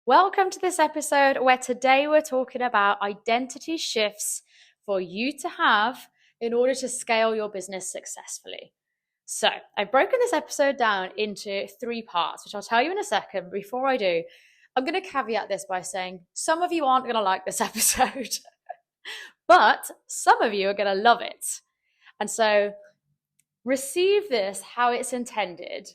Welcome to this episode where today we're talking about identity shifts for you to have in order to scale your business successfully. So, I've broken this episode down into 3 parts, which I'll tell you in a second. Before I do, I'm going to caveat this by saying some of you aren't going to like this episode, but some of you are going to love it. And so, receive this how it's intended,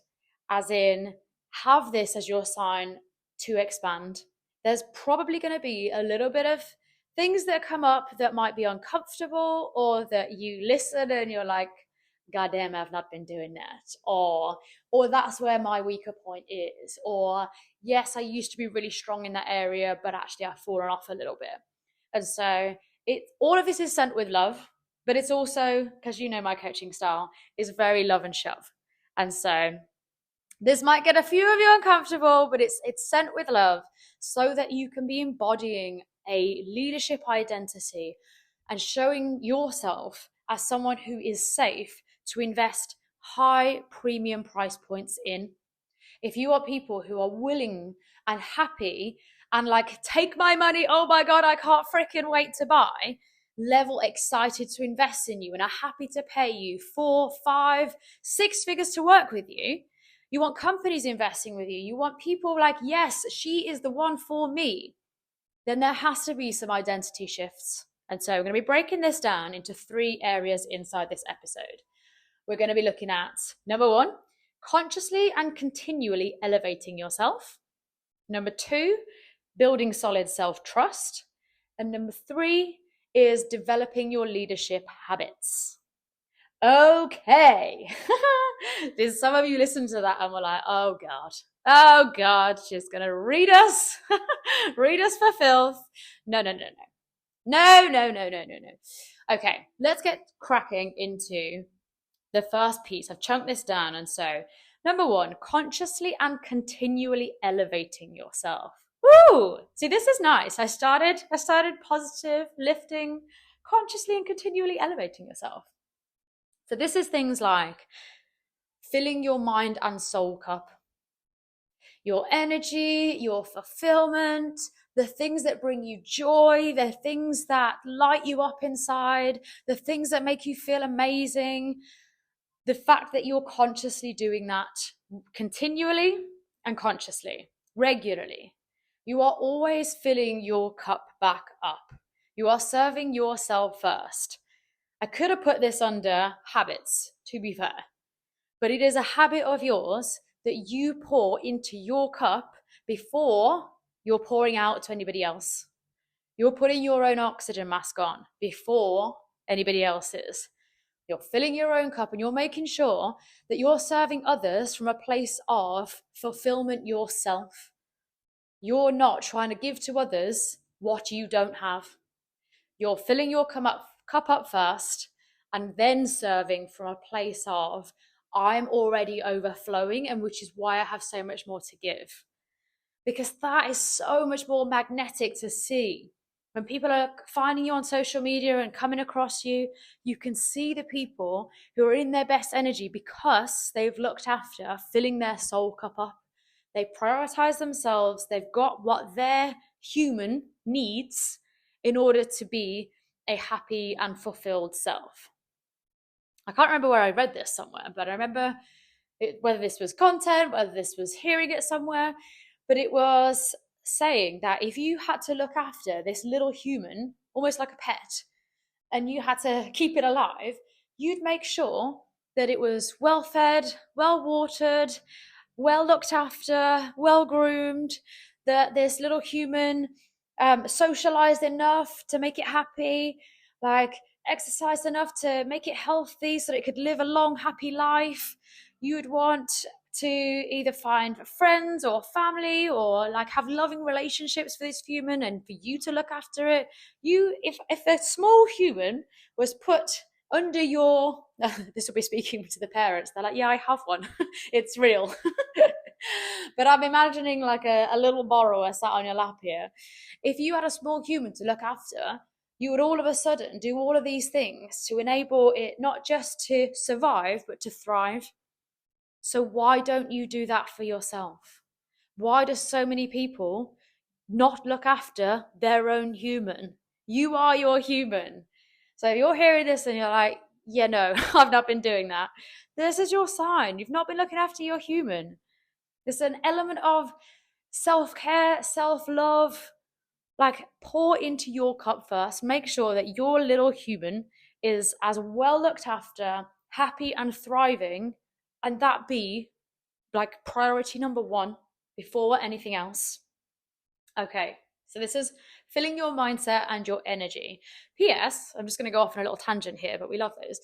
as in, have this as your sign to expand. There's probably going to be a little bit of things that come up that might be uncomfortable, or that you listen and you're like, God damn, I've not been doing that. Or that's where my weaker point is. Or, yes, I used to be really strong in that area, but actually I've fallen off a little bit. And so all of this is sent with love, but it's also, because you know my coaching style is very love and shove. And so this might get a few of you uncomfortable, but it's sent with love so that you can be embodying a leadership identity and showing yourself as someone who is safe to invest high premium price points in. If you are people who are willing and happy and like, take my money, oh my God, I can't freaking wait to buy, level excited to invest in you and are happy to pay you 4, 5, 6 figures to work with you. You want companies investing with you. You want people like, yes, she is the one for me. Then there has to be some identity shifts. And so we're going to be breaking this down into 3 areas inside this episode. We're going to be looking at, number 1, consciously and continually elevating yourself. Number 2, building solid self-trust. And number 3 is developing your leadership habits. Okay. Did some of you listen to that and were like, oh God, she's going to read us, read us for filth. No. Okay, let's get cracking into the first piece. I've chunked this down. And so, number 1, consciously and continually elevating yourself. Woo! See, this is nice. I started positive, lifting, consciously and continually elevating yourself. So this is things like filling your mind and soul cup, your energy, your fulfillment, the things that bring you joy, the things that light you up inside, the things that make you feel amazing. The fact that you're consciously doing that continually and consciously, regularly. You are always filling your cup back up. You are serving yourself first. I could have put this under habits, to be fair, but it is a habit of yours that you pour into your cup before you're pouring out to anybody else. You're putting your own oxygen mask on before anybody else's. You're filling your own cup and you're making sure that you're serving others from a place of fulfillment yourself. You're not trying to give to others what you don't have. You're filling your cup up first and then serving from a place of, I'm already overflowing, and which is why I have so much more to give. Because that is so much more magnetic to see. When people are finding you on social media and coming across you, you can see the people who are in their best energy because they've looked after filling their soul cup up. They prioritize themselves. They've got what their human needs in order to be a happy and fulfilled self. I can't remember where I read this somewhere, but I remember whether this was content, whether this was hearing it somewhere, but it was saying that if you had to look after this little human, almost like a pet, and you had to keep it alive, you'd make sure that it was well fed, well watered, well looked after, well groomed, that this little human socialized enough to make it happy, like exercised enough to make it healthy so that it could live a long, happy life. You would want to either find friends or family or like have loving relationships for this human and for you to look after it. If a small human was put under your, this will be speaking to the parents, they're like, yeah, I have one. It's real. But I'm imagining like a little borrower sat on your lap here. If you had a small human to look after, you would all of a sudden do all of these things to enable it not just to survive, but to thrive. So why don't you do that for yourself? Why do so many people not look after their own human. You are your human. So if you're hearing this and you're like, yeah, no, I've not been doing that, this is your sign. You've not been looking after your human. There's an element of self-care, self-love. Like, pour into your cup first. Make sure that your little human is as well looked after, happy and thriving, and that be like priority number one before anything else. Okay, so this is filling your mindset and your energy. P.S. I'm just going to go off on a little tangent here, but we love those.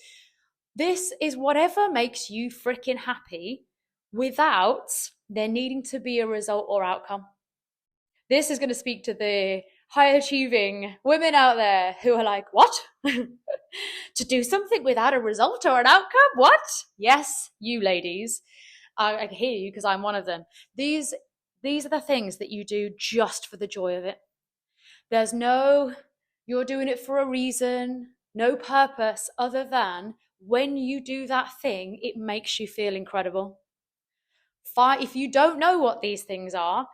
This is whatever makes you freaking happy without there needing to be a result or outcome. This is going to speak to the high achieving women out there who are like, what? To do something without a result or an outcome? What? Yes, you ladies. I hear you because I'm one of them. These are the things that you do just for the joy of it. There's no, you're doing it for a reason, no purpose other than when you do that thing, it makes you feel incredible. If you don't know what these things are,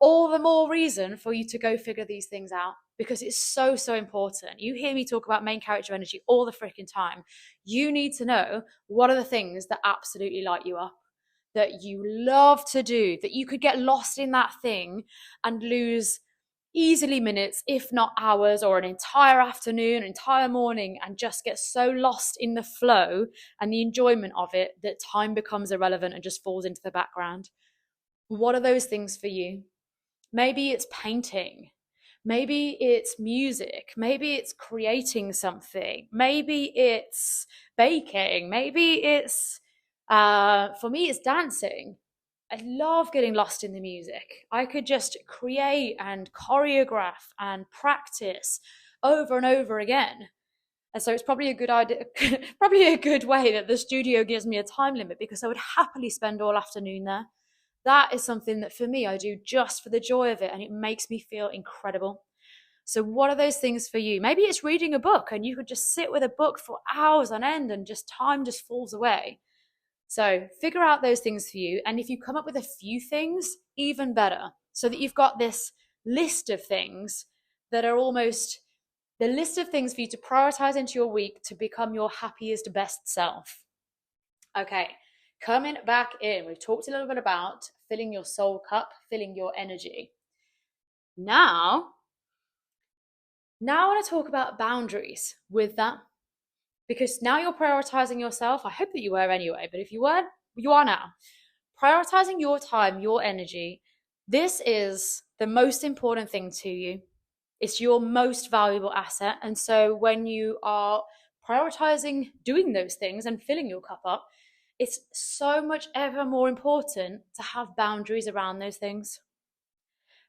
all the more reason for you to go figure these things out, because it's so, so important. You hear me talk about main character energy all the freaking time. You need to know what are the things that absolutely light you up, that you love to do, that you could get lost in that thing and lose easily minutes, if not hours, or an entire afternoon, an entire morning, and just get so lost in the flow and the enjoyment of it that time becomes irrelevant and just falls into the background. What are those things for you? Maybe it's painting. Maybe it's music. Maybe it's creating something. Maybe it's baking. Maybe it's, for me, it's dancing. I love getting lost in the music. I could just create and choreograph and practice over and over again. And so it's probably a good idea, probably a good way that the studio gives me a time limit, because I would happily spend all afternoon there. That is something that for me, I do just for the joy of it, and it makes me feel incredible. So what are those things for you? Maybe it's reading a book and you could just sit with a book for hours on end and just time just falls away. So figure out those things for you. And if you come up with a few things, even better, so that you've got this list of things that are almost the list of things for you to prioritize into your week to become your happiest, best self. Okay, coming back in, we've talked a little bit about filling your soul cup, filling your energy. Now I want to talk about boundaries with that, because now you're prioritizing yourself. I hope that you were anyway, but if you weren't, you are now. Prioritizing your time, your energy. This is the most important thing to you. It's your most valuable asset. And so when you are prioritizing doing those things and filling your cup up, it's so much ever more important to have boundaries around those things.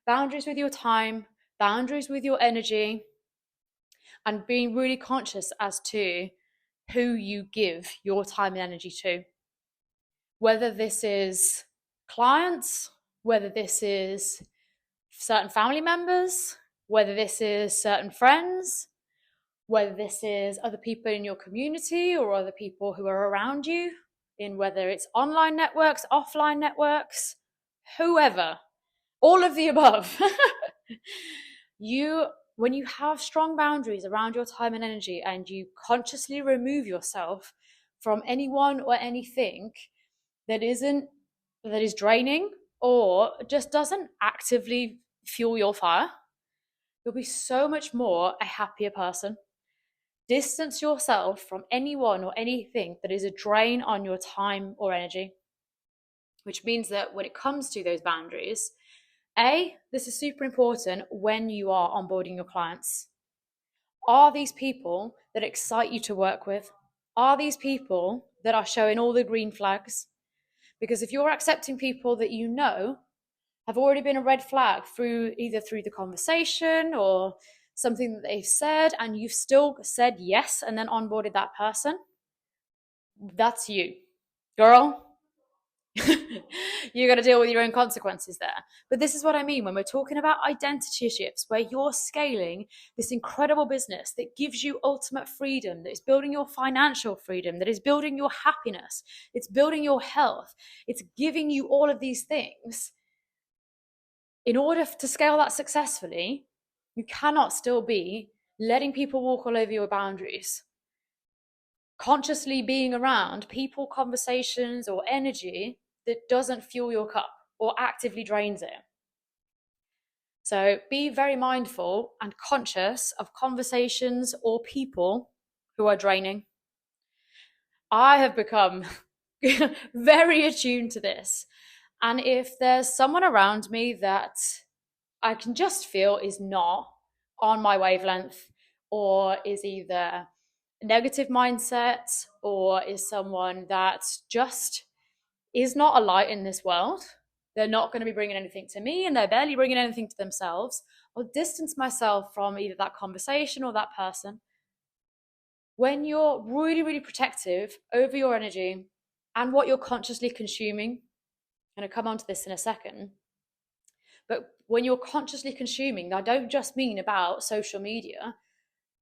Boundaries with your time, boundaries with your energy, and being really conscious as to who you give your time and energy to. Whether this is clients, whether this is certain family members, whether this is certain friends, whether this is other people in your community or other people who are around you, in whether it's online networks, offline networks, whoever, all of the above. When you have strong boundaries around your time and energy, and you consciously remove yourself from anyone or anything that is draining or just doesn't actively fuel your fire, you'll be so much more a happier person. Distance yourself from anyone or anything that is a drain on your time or energy, which means that when it comes to those boundaries, this is super important when you are onboarding your clients. Are these people that excite you to work with? Are these people that are showing all the green flags? Because if you're accepting people that you know have already been a red flag either through the conversation or something that they've said, and you've still said yes and then onboarded that person, that's you. Girl, you're going to deal with your own consequences there. But this is what I mean when we're talking about identity shifts, where you're scaling this incredible business that gives you ultimate freedom, that is building your financial freedom, that is building your happiness, it's building your health, it's giving you all of these things. In order to scale that successfully, you cannot still be letting people walk all over your boundaries, consciously being around people, conversations, or energy that doesn't fuel your cup or actively drains it. So be very mindful and conscious of conversations or people who are draining. I have become very attuned to this. And if there's someone around me that I can just feel is not on my wavelength, or is either a negative mindset, or is someone that just is not a light in this world, they're not going to be bringing anything to me and they're barely bringing anything to themselves, I'll distance myself from either that conversation or that person. When you're really, really protective over your energy and what you're consciously consuming, I'm going to come on to this in a second, but when you're consciously consuming, I don't just mean about social media,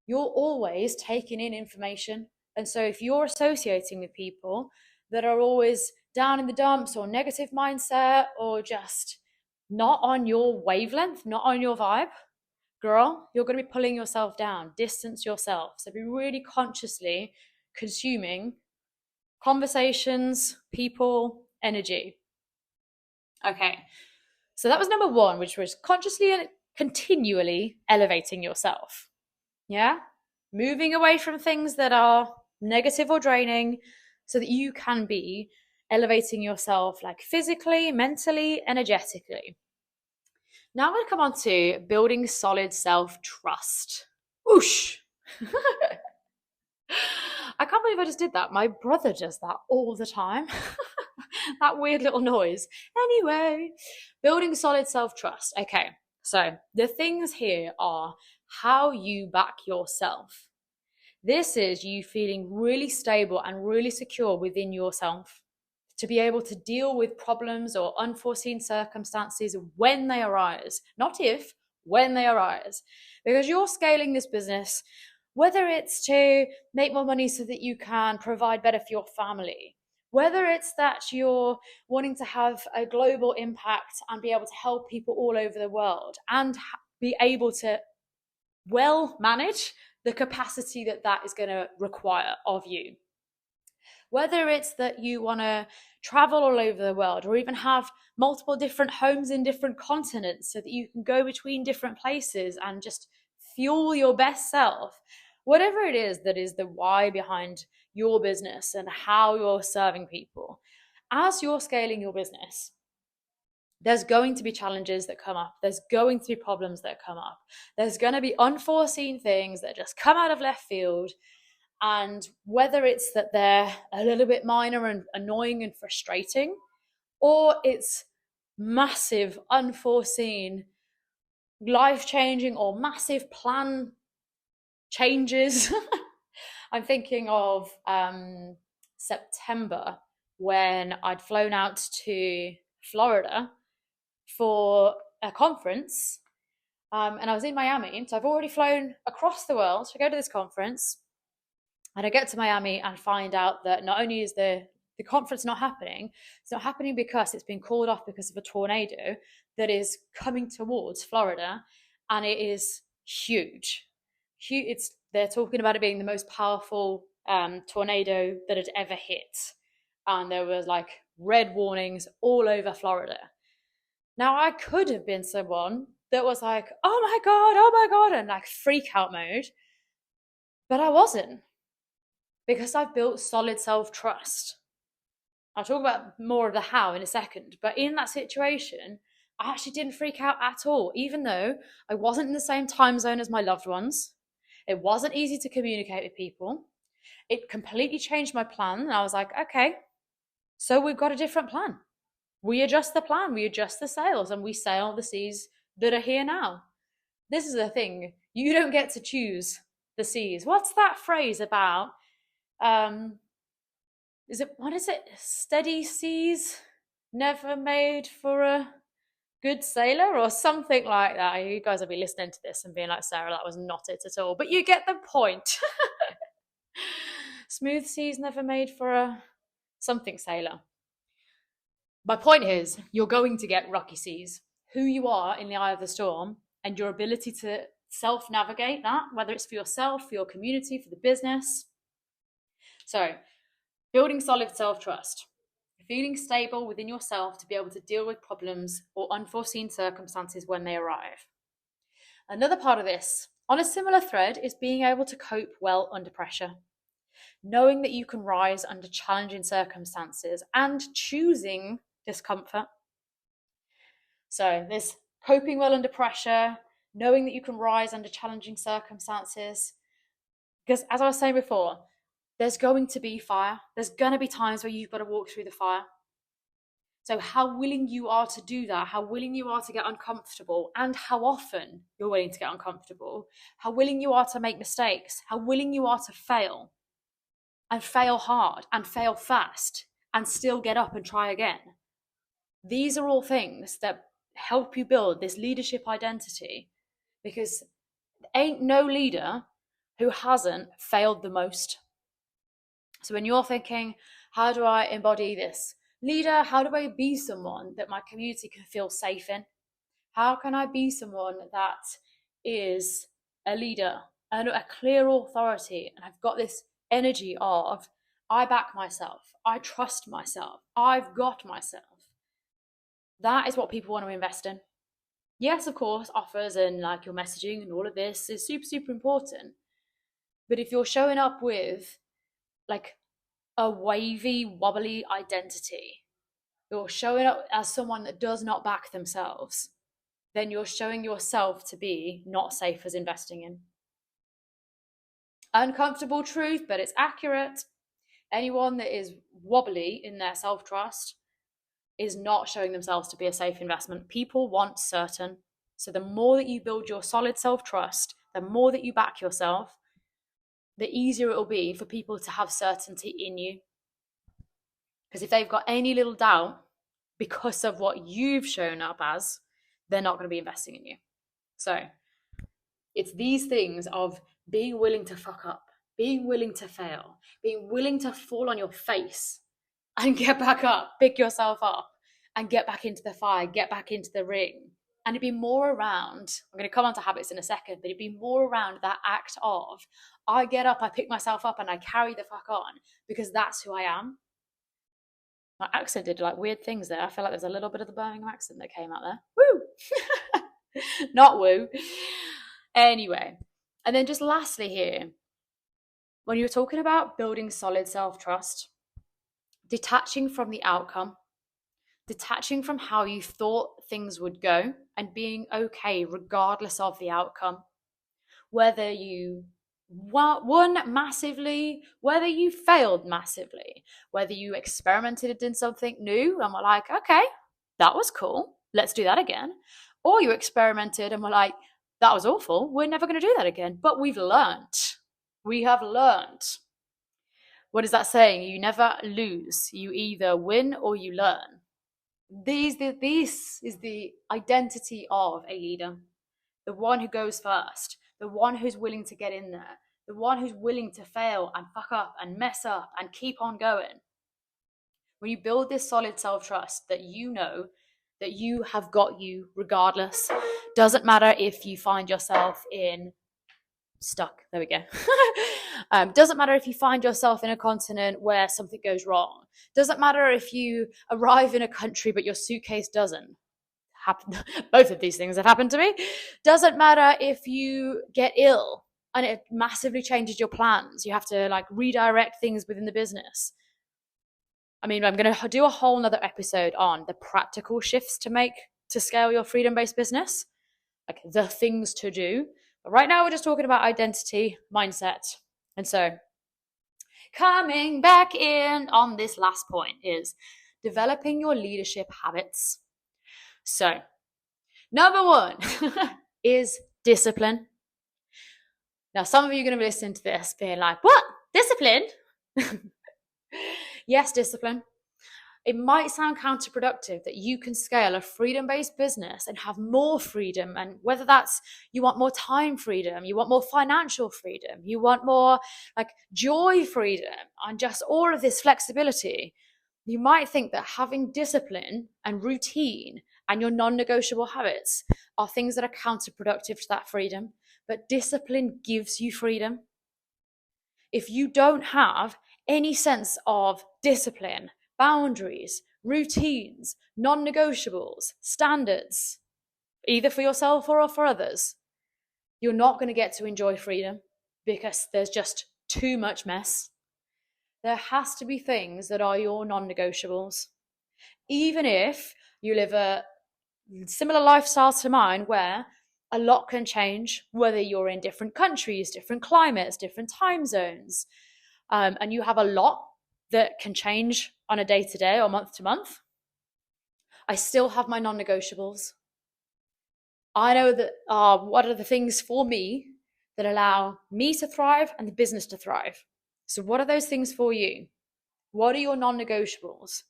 you're always taking in information. And so if you're associating with people that are always down in the dumps or negative mindset or just not on your wavelength, not on your vibe, girl, you're going to be pulling yourself down. Distance yourself. So be really consciously consuming conversations, people, energy. Okay. So that was number one, which was consciously and continually elevating yourself. Yeah. Moving away from things that are negative or draining so that you can be elevating yourself, like physically, mentally, energetically. Now I'm going to come on to building solid self-trust. Whoosh. I can't believe I just did that. My brother does that all the time. That weird little noise. Anyway, building solid self-trust. Okay, so the things here are how you back yourself. This is you feeling really stable and really secure within yourself to be able to deal with problems or unforeseen circumstances when they arise, not if, when they arise. Because you're scaling this business, whether it's to make more money so that you can provide better for your family, whether it's that you're wanting to have a global impact and be able to help people all over the world and be able to well manage the capacity that that is going to require of you. Whether it's that you want to travel all over the world or even have multiple different homes in different continents so that you can go between different places and just fuel your best self. Whatever it is that is the why behind your business and how you're serving people, as you're scaling your business, there's going to be challenges that come up. There's going to be problems that come up. There's going to be unforeseen things that just come out of left field. And whether it's that they're a little bit minor and annoying and frustrating, or it's massive, unforeseen, life-changing, or massive plan changes. I'm thinking of September when I'd flown out to Florida for a conference, and I was in Miami. So I've already flown across the world to go to this conference. And I get to Miami and find out that not only is the conference not happening, it's not happening because it's been called off because of a tornado that is coming towards Florida, and it is huge. They're talking about it being the most powerful tornado that had ever hit, and there was like red warnings all over Florida. Now I could have been someone that was like, oh my god, and like freak out mode, but I wasn't. Because I've built solid self-trust. I'll talk about more of the how in a second, but in that situation, I actually didn't freak out at all, even though I wasn't in the same time zone as my loved ones. It wasn't easy to communicate with people. It completely changed my plan, and I was like, okay, so we've got a different plan. We adjust the plan, we adjust the sails, and we sail the seas that are here now. This is the thing. You don't get to choose the seas. What's that phrase about? What is it? Steady seas, never made for a good sailor, or something like that. You guys will be listening to this and being like, Sarah, that was not it at all. But you get the point. Smooth seas, never made for a something sailor. My point is, you're going to get rocky seas. who you are in the eye of the storm and your ability to self-navigate that, whether it's for yourself, for your community, for the business. So, building solid self-trust, feeling stable within yourself to be able to deal with problems or unforeseen circumstances when they arrive. Another part of this, on a similar thread, is being able to cope well under pressure. Knowing that you can rise under challenging circumstances and choosing discomfort. So this coping well under pressure, knowing that you can rise under challenging circumstances. Because as I was saying before, there's going to be fire. There's going to be times where you've got to walk through the fire. So how willing you are to do that, how willing you are to get uncomfortable, and how often you're willing to get uncomfortable, how willing you are to make mistakes, how willing you are to fail, and fail hard, and fail fast, and still get up and try again. These are all things that help you build this leadership identity, because ain't no leader who hasn't failed the most. So when you're thinking, how do I embody this leader? How do I be someone that my community can feel safe in? How can I be someone that is a leader and a clear authority? And I've got this energy of, I back myself, I trust myself, I've got myself. That is what people want to invest in. Yes, of course, offers and like your messaging and all of this is super, super important. But if you're showing up with like a wavy, wobbly identity, you're showing up as someone that does not back themselves, then you're showing yourself to be not safe as investing in. Uncomfortable truth, but it's accurate. Anyone that is wobbly in their self-trust is not showing themselves to be a safe investment. People want certain. So the more that you build your solid self-trust, the more that you back yourself, the easier it will be for people to have certainty in you. Because if they've got any little doubt because of what you've shown up as, they're not going to be investing in you. So it's these things of being willing to fuck up, being willing to fail, being willing to fall on your face and get back up, pick yourself up and get back into the fire, get back into the ring. And it'd be more around, I'm going to come on to habits in a second, but it'd be more around that act of, I get up, I pick myself up and I carry the fuck on because that's who I am. My accent did like weird things there. I feel like there's a little bit of the Birmingham accent that came out there. Woo! Not woo. Anyway, and then just lastly here, when you're talking about building solid self-trust, detaching from the outcome, detaching from how you thought things would go and being okay regardless of the outcome, whether you won massively, whether you failed massively, whether you experimented in something new and were like, okay, that was cool, let's do that again, or you experimented and were like, that was awful, we're never going to do that again, but we have learned. What is that saying? You never lose, you either win or you learn. This is the identity of a leader, the one who goes first, the one who's willing to get in there, the one who's willing to fail and fuck up and mess up and keep on going. When you build this solid self-trust that you know that you have got you regardless, doesn't matter if you find yourself in stuck, there we go. Doesn't matter if you find yourself in a continent where something goes wrong. Doesn't matter if you arrive in a country but your suitcase doesn't happen. Both of these things have happened to me. Doesn't matter if you get ill and it massively changes your plans. You have to like redirect things within the business. I mean, I'm going to do a whole nother episode on the practical shifts to make to scale your freedom-based business, like the things to do. But right now we're just talking about identity, mindset. And so coming back in on this last point is developing your leadership habits. So number one is discipline. Now, some of you are going to be listening to this being like, what? Discipline? Yes, discipline. It might sound counterproductive that you can scale a freedom-based business and have more freedom. And whether that's you want more time freedom, you want more financial freedom, you want more like joy freedom and just all of this flexibility. You might think that having discipline and routine and your non-negotiable habits are things that are counterproductive to that freedom. But discipline gives you freedom. If you don't have any sense of discipline, boundaries, routines, non-negotiables, standards, either for yourself or for others, you're not going to get to enjoy freedom because there's just too much mess. There has to be things that are your non-negotiables. Even if you live a similar lifestyle to mine where a lot can change, whether you're in different countries, different climates, different time zones, and you have a lot that can change on a day-to-day or month-to-month, I still have my non-negotiables. I know that what are the things for me that allow me to thrive and the business to thrive. So what are those things for you? What are your non-negotiables?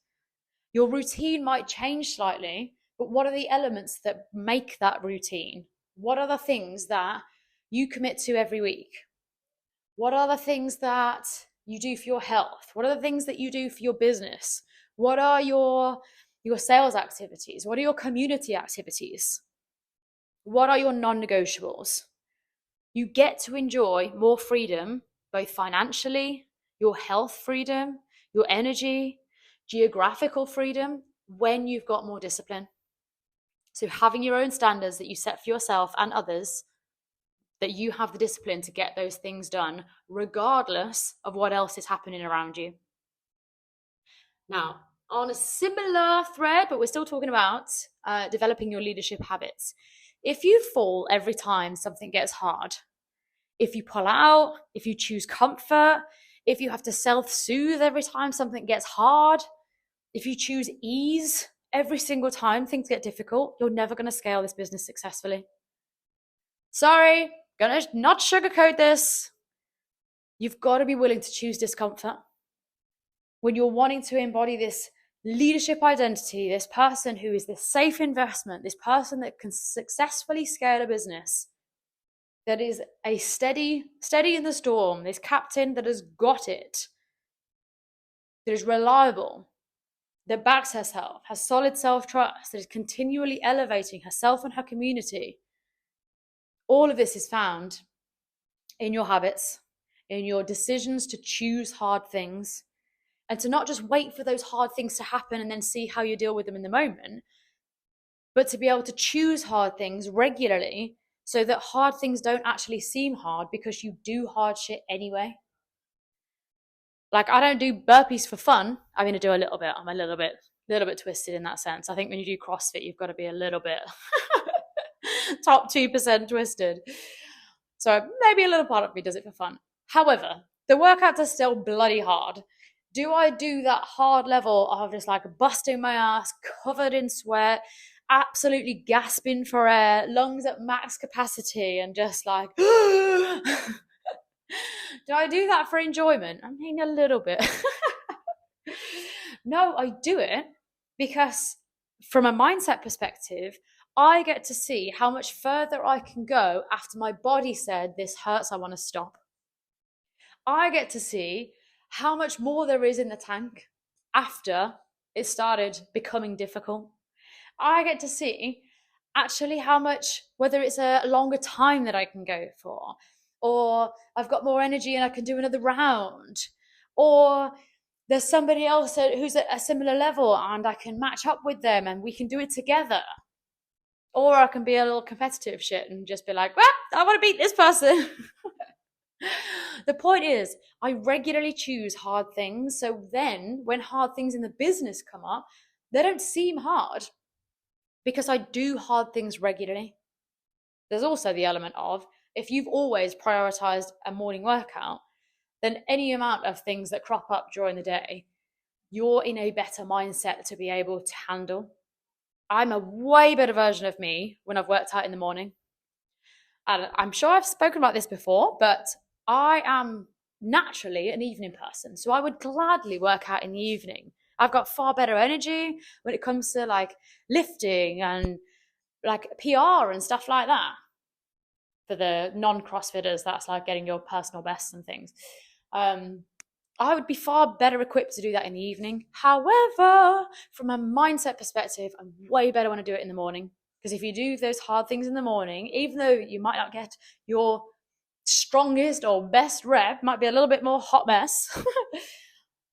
Your routine might change slightly, but what are the elements that make that routine? What are the things that you commit to every week? What are the things that you do for your health? What are the things that you do for your business? What are your sales activities? What are your community activities? What are your non-negotiables? You get to enjoy more freedom, both financially, your health freedom, your energy, geographical freedom, when you've got more discipline. So having your own standards that you set for yourself and others, that you have the discipline to get those things done, regardless of what else is happening around you. Now, on a similar thread, but we're still talking about developing your leadership habits. If you fall every time something gets hard, if you pull out, if you choose comfort, if you have to self-soothe every time something gets hard, if you choose ease every single time things get difficult, you're never going to scale this business successfully. Sorry, gonna not sugarcoat this. You've got to be willing to choose discomfort. When you're wanting to embody this leadership identity, this person who is this safe investment, this person that can successfully scale a business, that is a steady in the storm, this captain that has got it, that is reliable, that backs herself, has solid self-trust, that is continually elevating herself and her community. All of this is found in your habits, in your decisions to choose hard things, and to not just wait for those hard things to happen and then see how you deal with them in the moment, but to be able to choose hard things regularly so that hard things don't actually seem hard because you do hard shit anyway. Like, I don't do burpees for fun. I mean, I do a little bit. I'm a little bit twisted in that sense. I think when you do CrossFit, you've got to be a little bit top 2% twisted. So maybe a little part of me does it for fun. However, the workouts are still bloody hard. Do I do that hard level of just like busting my ass, covered in sweat, absolutely gasping for air, lungs at max capacity, and just like, do I do that for enjoyment? I mean, a little bit. No, I do it because from a mindset perspective, I get to see how much further I can go after my body said, this hurts, I want to stop. I get to see how much more there is in the tank after it started becoming difficult. I get to see actually how much, whether it's a longer time that I can go for, or I've got more energy and I can do another round, or there's somebody else who's at a similar level and I can match up with them and we can do it together. Or I can be a little competitive shit and just be like, well, I want to beat this person. The point is, I regularly choose hard things. So then when hard things in the business come up, they don't seem hard because I do hard things regularly. There's also the element of, if you've always prioritized a morning workout, then any amount of things that crop up during the day, you're in a better mindset to be able to handle. I'm a way better version of me when I've worked out in the morning. And I'm sure I've spoken about this before, but I am naturally an evening person. So I would gladly work out in the evening. I've got far better energy when it comes to like lifting and like PR and stuff like that. For the non-CrossFitters, that's like getting your personal bests and things. I would be far better equipped to do that in the evening. However, from a mindset perspective, I'm way better when I do it in the morning. Because if you do those hard things in the morning, even though you might not get your strongest or best rep, might be a little bit more hot mess,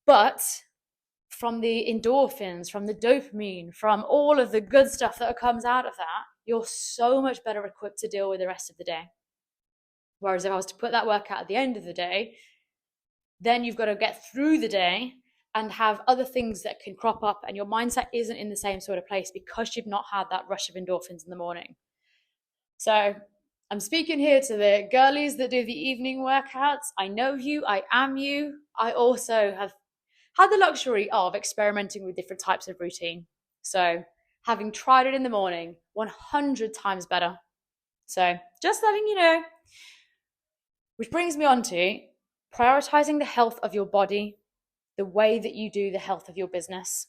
but from the endorphins, from the dopamine, from all of the good stuff that comes out of that, you're so much better equipped to deal with the rest of the day. Whereas if I was to put that workout at the end of the day, then you've got to get through the day and have other things that can crop up, and your mindset isn't in the same sort of place because you've not had that rush of endorphins in the morning. So I'm speaking here to the girlies that do the evening workouts. I know you, I am you. I also have had the luxury of experimenting with different types of routine. So having tried it in the morning, 100 times better. So just letting you know. Which brings me on to prioritizing the health of your body, the way that you do the health of your business.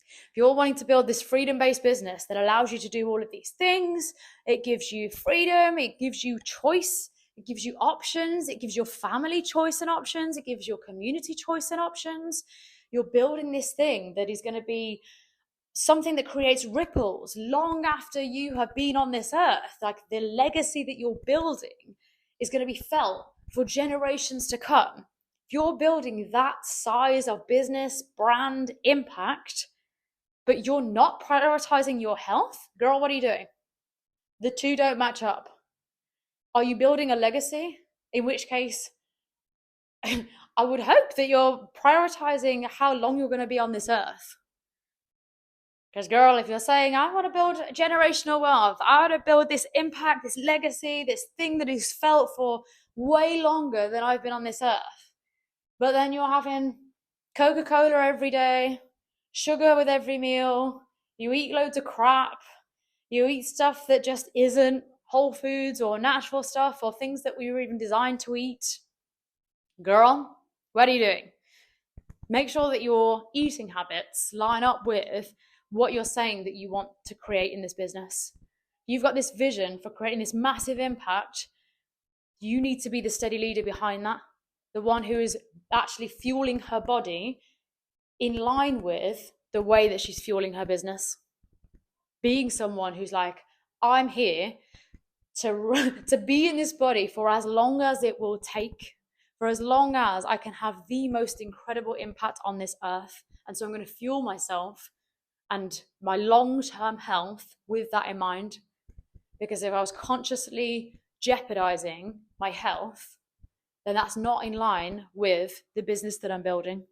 If you're wanting to build this freedom-based business that allows you to do all of these things, it gives you freedom, it gives you choice, it gives you options, it gives your family choice and options, it gives your community choice and options. You're building this thing that is going to be something that creates ripples long after you have been on this earth. Like the legacy that you're building is going to be felt for generations to come. If you're building that size of business, brand, impact, but you're not prioritizing your health, girl, what are you doing? The two don't match up. Are you building a legacy? In which case, I would hope that you're prioritizing how long you're going to be on this earth. Because, girl, if you're saying, I want to build generational wealth, I want to build this impact, this legacy, this thing that is felt for way longer than I've been on this earth, but then you're having Coca-Cola every day, sugar with every meal, you eat loads of crap, you eat stuff that just isn't whole foods or natural stuff or things that we were even designed to eat. Girl, what are you doing? Make sure that your eating habits line up with what you're saying that you want to create in this business. You've got this vision for creating this massive impact. You need to be the steady leader behind that, the one who is actually fueling her body in line with the way that she's fueling her business. Being someone who's like, I'm here to be in this body for as long as it will take, for as long as I can have the most incredible impact on this earth. And so I'm going to fuel myself and my long-term health with that in mind. Because if I was consciously jeopardizing my health, then that's not in line with the business that I'm building.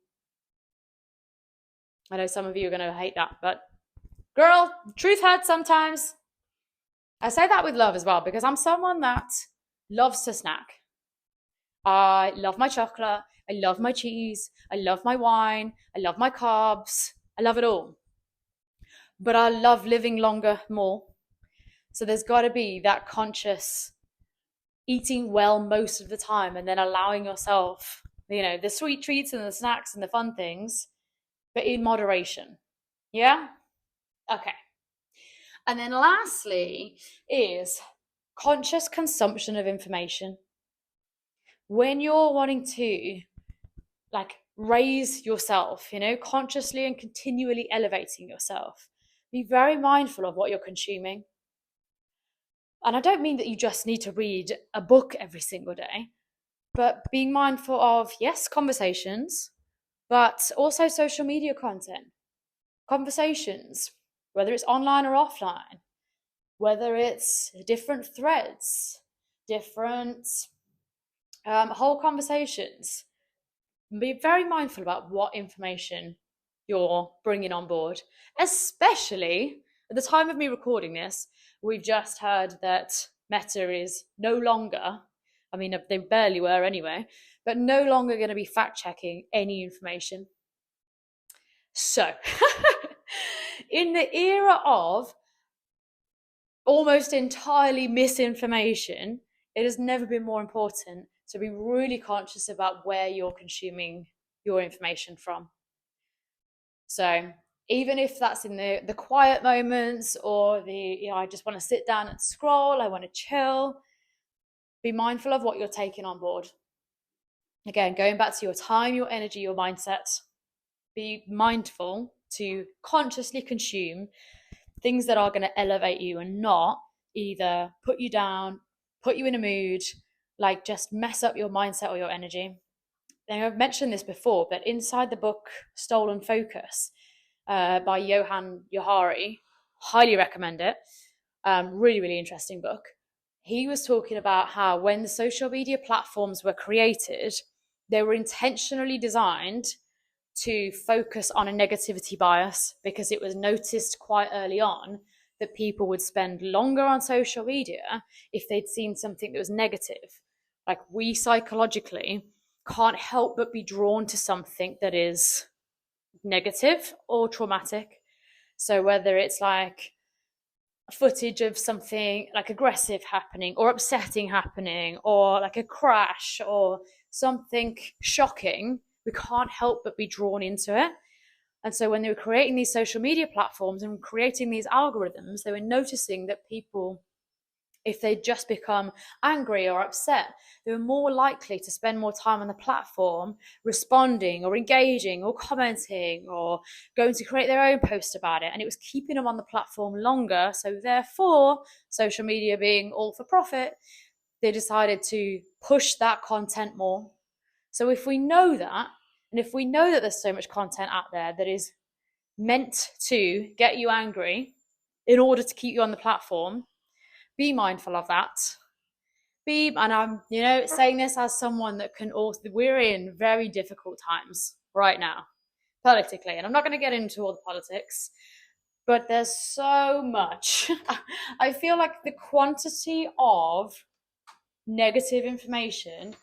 I know some of you are going to hate that, but girl, truth hurts sometimes. I say that with love as well, because I'm someone that loves to snack. I love my chocolate. I love my cheese. I love my wine. I love my carbs. I love it all. But I love living longer more. So there's got to be that conscious eating well most of the time and then allowing yourself, the sweet treats and the snacks and the fun things, but in moderation. Yeah? Okay. And then lastly is conscious consumption of information. When you're wanting to raise yourself, consciously and continually elevating yourself, be very mindful of what you're consuming. And I don't mean that you just need to read a book every single day, but being mindful of, yes, conversations, but also social media content. Conversations, whether it's online or offline, whether it's different threads, different whole conversations. Be very mindful about what information you're bringing on board, especially at the time of me recording this. We've just heard that Meta is no longer, they barely were anyway, but no longer going to be fact-checking any information. So, in the era of almost entirely misinformation, it has never been more important to be really conscious about where you're consuming your information from. So even if that's in the quiet moments or I just want to sit down and scroll, I want to chill, be mindful of what you're taking on board. Again, going back to your time, your energy, your mindset, be mindful to consciously consume things that are going to elevate you and not either put you down, put you in a mood, like just mess up your mindset or your energy. Now, I've mentioned this before, but inside the book Stolen Focus by Johan Johari, highly recommend it. Really, really interesting book. He was talking about how when the social media platforms were created, they were intentionally designed to focus on a negativity bias because it was noticed quite early on that people would spend longer on social media if they'd seen something that was negative. Like, we psychologically can't help but be drawn to something that is negative or traumatic. So whether it's like footage of something like aggressive happening or upsetting happening or like a crash or something shocking, we can't help but be drawn into it. And so when they were creating these social media platforms and creating these algorithms, they were noticing that people, if they just become angry or upset, they were more likely to spend more time on the platform responding or engaging or commenting or going to create their own post about it. And it was keeping them on the platform longer. So therefore, social media being all for profit, they decided to push that content more. So if we know that, and if we know that there's so much content out there that is meant to get you angry in order to keep you on the platform, be mindful of that. And I'm, saying this as someone that can also, we're in very difficult times right now, politically. And I'm not going to get into all the politics, but there's so much. I feel like the quantity of negative information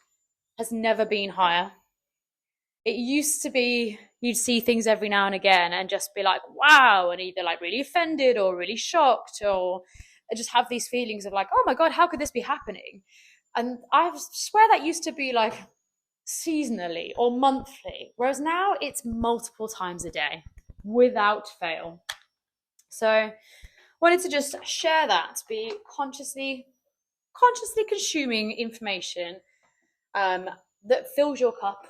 has never been higher. It used to be you'd see things every now and again and just be like, wow, and either like really offended or really shocked or just have these feelings of like, oh my God, how could this be happening? And I swear that used to be like seasonally or monthly, whereas now it's multiple times a day without fail. So wanted to just share that, be consciously consuming information that fills your cup,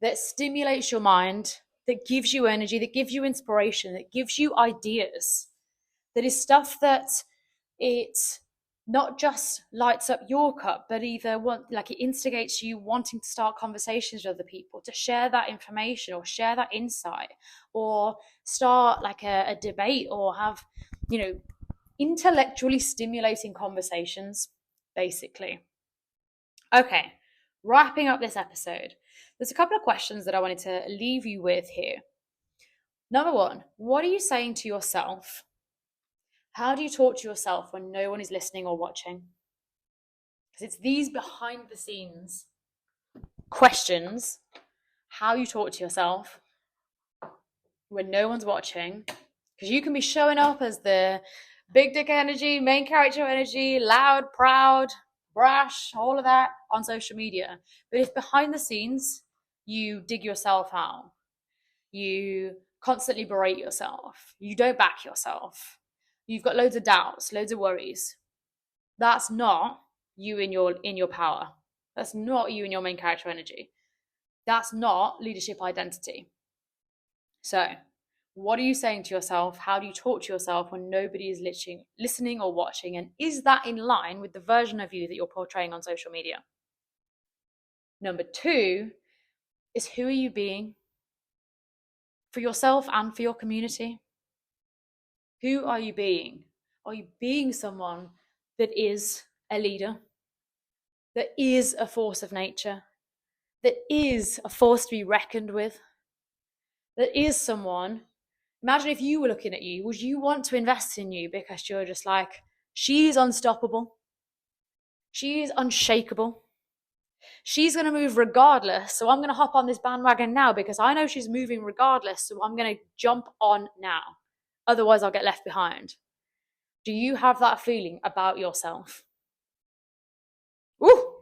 that stimulates your mind, that gives you energy, that gives you inspiration, that gives you ideas, that is stuff that it not just lights up your cup, but either like it instigates you wanting to start conversations with other people, to share that information or share that insight, or start like a debate, or have, intellectually stimulating conversations, basically. Okay, wrapping up this episode, there's a couple of questions that I wanted to leave you with here. Number one, what are you saying to yourself? How do you talk to yourself when no one is listening or watching? Because it's these behind the scenes questions, how you talk to yourself when no one's watching. Because you can be showing up as the big dick energy, main character energy, loud, proud, brash, all of that on social media. But if behind the scenes you dig yourself out, you constantly berate yourself, you don't back yourself, you've got loads of doubts, loads of worries, that's not you in your power. That's not you in your main character energy. That's not leadership identity. So what are you saying to yourself? How do you talk to yourself when nobody is listening or watching? And is that in line with the version of you that you're portraying on social media? Number two is, who are you being for yourself and for your community? Who are you being? Are you being someone that is a leader, that is a force of nature, that is a force to be reckoned with, that is someone? Imagine if you were looking at you, would you want to invest in you because you're just like, she's unstoppable, she's unshakable, she's going to move regardless, so I'm going to hop on this bandwagon now because I know she's moving regardless, so I'm going to jump on now, otherwise I'll get left behind? Do you have that feeling about yourself? Ooh!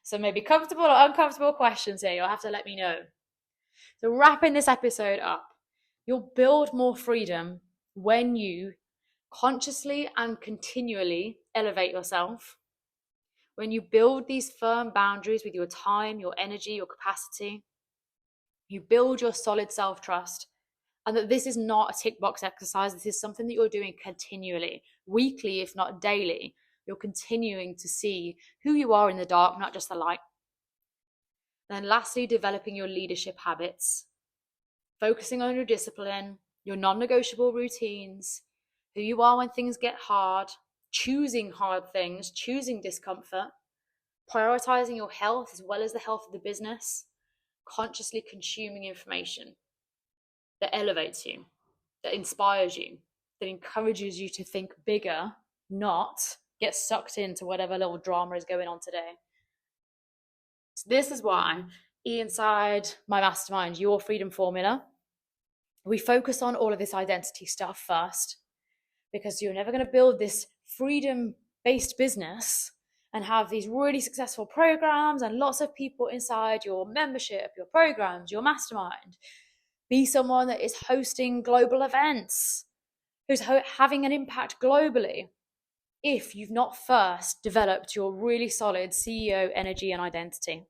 So maybe comfortable or uncomfortable questions here, you'll have to let me know. So wrapping this episode up, you'll build more freedom when you consciously and continually elevate yourself, when you build these firm boundaries with your time, your energy, your capacity, you build your solid self-trust. And that this is not a tick box exercise. This is something that you're doing continually, weekly, if not daily. You're continuing to see who you are in the dark, not just the light. Then lastly, developing your leadership habits, focusing on your discipline, your non-negotiable routines, who you are when things get hard, choosing hard things, choosing discomfort, prioritizing your health as well as the health of the business, consciously consuming information that elevates you, that inspires you, that encourages you to think bigger, not get sucked into whatever little drama is going on today. So this is why inside my mastermind, Your Freedom Formula, we focus on all of this identity stuff first, because you're never going to build this freedom-based business and have these really successful programs and lots of people inside your membership, your programs, your mastermind. Be someone that is hosting global events, who's having an impact globally, if you've not first developed your really solid CEO energy and identity.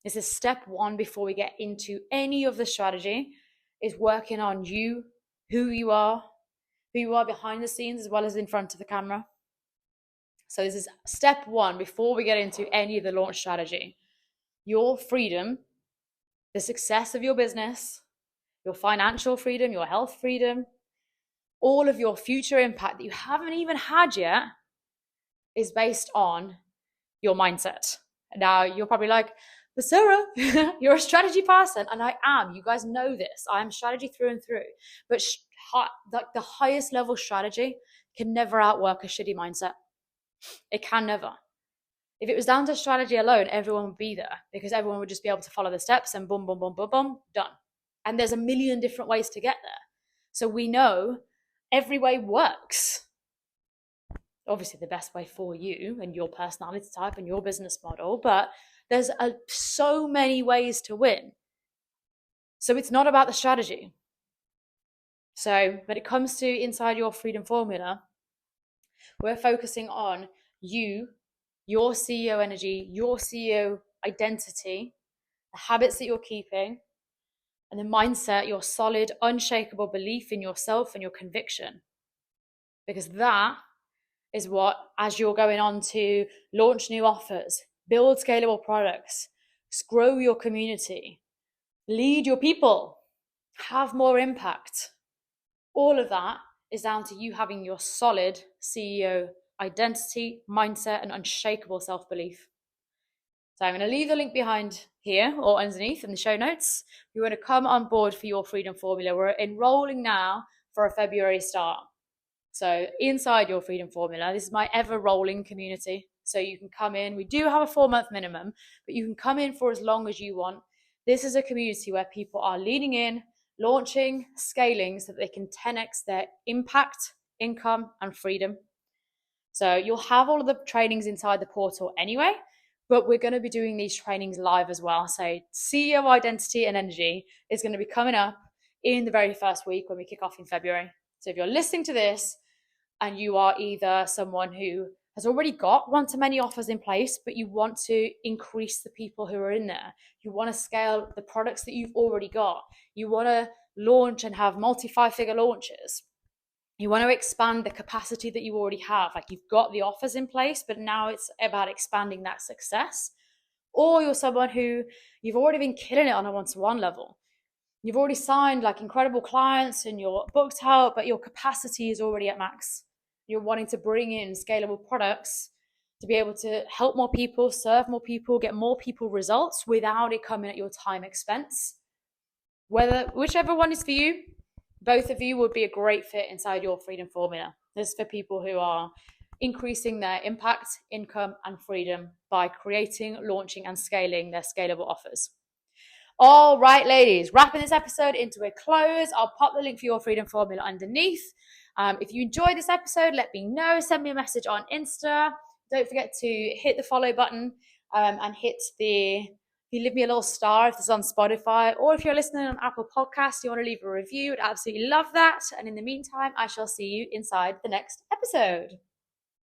This is step one before we get into any of the strategy, is working on you, who you are behind the scenes as well as in front of the camera. So this is step one before we get into any of the launch strategy. Your freedom, the success of your business, your financial freedom, your health freedom, all of your future impact that you haven't even had yet is based on your mindset. Now, you're probably like, but Sarah, you're a strategy person. And I am. You guys know this. I am strategy through and through. But the highest level strategy can never outwork a shitty mindset. It can never. If it was down to strategy alone, everyone would be there, because everyone would just be able to follow the steps and boom, boom, boom, boom, boom, done. And there's a million different ways to get there. So we know every way works. Obviously, the best way for you and your personality type and your business model, but there's so many ways to win. So it's not about the strategy. So when it comes to inside Your Freedom Formula, we're focusing on you, your CEO energy, your CEO identity, the habits that you're keeping, and the mindset, your solid, unshakable belief in yourself and your conviction. Because that is what, as you're going on to launch new offers, build scalable products, grow your community, lead your people, have more impact, all of that is down to you having your solid CEO identity, mindset, and unshakable self-belief. So I'm going to leave the link behind here or underneath in the show notes. If you want to come on board for Your Freedom Formula, we're enrolling now for a February start. So inside Your Freedom Formula, this is my ever-rolling community. So you can come in. We do have a 4-month minimum, but you can come in for as long as you want. This is a community where people are leaning in, launching, scaling so that they can 10x their impact, income, and freedom. So you'll have all of the trainings inside the portal anyway, but we're going to be doing these trainings live as well. So CEO identity and energy is going to be coming up in the very first week when we kick off in February. So if you're listening to this and you are either someone who has already got one-to-many offers in place, but you want to increase the people who are in there, you want to scale the products that you've already got, you want to launch and have multi-5-figure launches, you want to expand the capacity that you already have, like you've got the offers in place, but now it's about expanding that success. Or you're someone who you've already been killing it on a one-to-one level. You've already signed like incredible clients and you're booked out, but your capacity is already at max. You're wanting to bring in scalable products to be able to help more people, serve more people, get more people results without it coming at your time expense. Whichever one is for you, both of you would be a great fit inside Your Freedom Formula. This is for people who are increasing their impact, income, and freedom by creating, launching, and scaling their scalable offers. All right, ladies, wrapping this episode into a close. I'll pop the link for Your Freedom Formula underneath. If you enjoyed this episode, let me know. Send me a message on Insta. Don't forget to hit the follow button and you leave me a little star if it's on Spotify, or if you're listening on Apple Podcasts, you want to leave a review, I'd absolutely love that. And in the meantime, I shall see you inside the next episode.